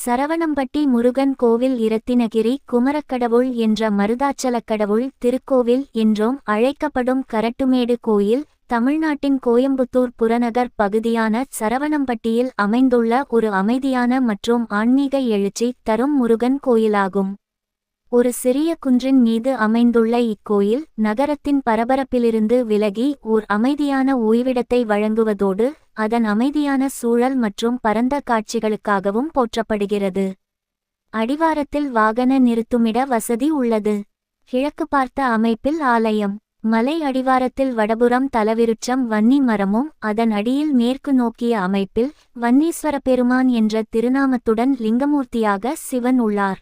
சரவணம்பட்டி முருகன் கோவில் இரத்தினகிரி குமரக்கடவுள் என்ற மருதாச்சலக்கடவுள் திருக்கோவில் என்றும் அழைக்கப்படும் கரட்டுமேடு கோயில் தமிழ்நாட்டின் கோயம்புத்தூர் புறநகர் பகுதியான சரவணம்பட்டியில் அமைந்துள்ள ஒரு அமைதியான மற்றும் ஆன்மீக எழுச்சி தரும் முருகன் கோயிலாகும். ஒரு சிறிய குன்றின் மீது அமைந்துள்ள இக்கோயில் நகரத்தின் பரபரப்பிலிருந்து விலகி ஓர் அமைதியான ஓய்விடத்தை வழங்குவதோடு அதன் அமைதியான சூழல் மற்றும் பரந்த காட்சிகளுக்காகவும் போற்றப்படுகிறது. அடிவாரத்தில் வாகன நிறுத்துமிட வசதி உள்ளது. கிழக்கு பார்த்த அமைப்பில் ஆலயம். மலை அடிவாரத்தில் வடபுறம் தலவிருட்சம் வன்னி மரமும் அதன் அடியில் மேற்கு நோக்கிய அமைப்பில் வன்னீஸ்வர பெருமான் என்ற திருநாமத்துடன் லிங்கமூர்த்தியாக சிவன் உள்ளார்.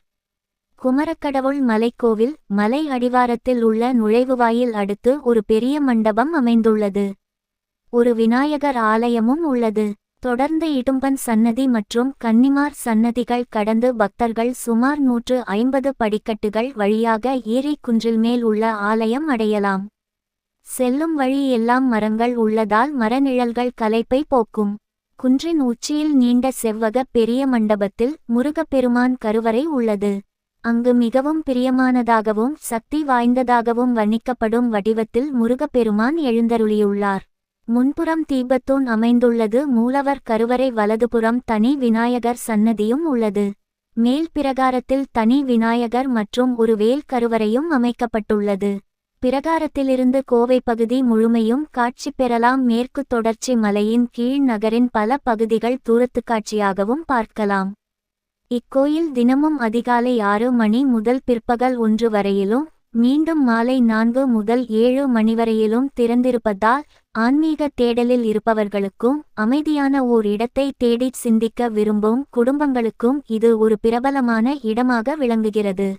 குமரக்கடவுள் மலைக்கோவில் மலை அடிவாரத்தில் உள்ள நுழைவுவாயில் அடுத்து ஒரு பெரிய மண்டபம் அமைந்துள்ளது. ஒரு விநாயகர் ஆலயமும் உள்ளது. தொடர்ந்து இடும்பன் சன்னதி மற்றும் கன்னிமார் சன்னதிகள் கடந்து பக்தர்கள் சுமார் 150 படிக்கட்டுகள் வழியாக ஏரி குன்றில் மேல் உள்ள ஆலயம் அடையலாம். செல்லும் வழி எல்லாம் மரங்கள் உள்ளதால் மரநிழல்கள் களைப்பை போக்கும். குன்றின் உச்சியில் நீண்ட செவ்வக பெரிய மண்டபத்தில் முருகப்பெருமான் கருவறை உள்ளது. அங்கு மிகவும் பிரியமானதாகவும் சக்தி வாய்ந்ததாகவும் வர்ணிக்கப்படும் வடிவத்தில் முருகப்பெருமான் எழுந்தருளியுள்ளார். முன்புறம் தீபத்தூண் அமைந்துள்ளது. மூலவர் கருவறை வலதுபுறம் தனி விநாயகர் சன்னதியும் உள்ளது. மேல் பிரகாரத்தில் தனி விநாயகர் மற்றும் ஒரு வேல் கருவறையும் அமைக்கப்பட்டுள்ளது. பிரகாரத்திலிருந்து கோவை பகுதி முழுமையும் காட்சி பெறலாம். மேற்கு தொடர்ச்சி மலையின் கீழ் நகரின் பல பகுதிகள் தூரத்துக்காட்சியாகவும் பார்க்கலாம். இக்கோயில் தினமும் அதிகாலை 6 மணி முதல் பிற்பகல் 1 வரையிலும் மீண்டும் மாலை 4 முதல் 7 மணி வரையிலும் திறந்திருப்பதால் ஆன்மீக தேடலில் இருப்பவர்களுக்கும் அமைதியான ஓர் இடத்தை தேடிச் சிந்திக்க விரும்பும் குடும்பங்களுக்கும் இது ஒரு பிரபலமான இடமாக விளங்குகிறது.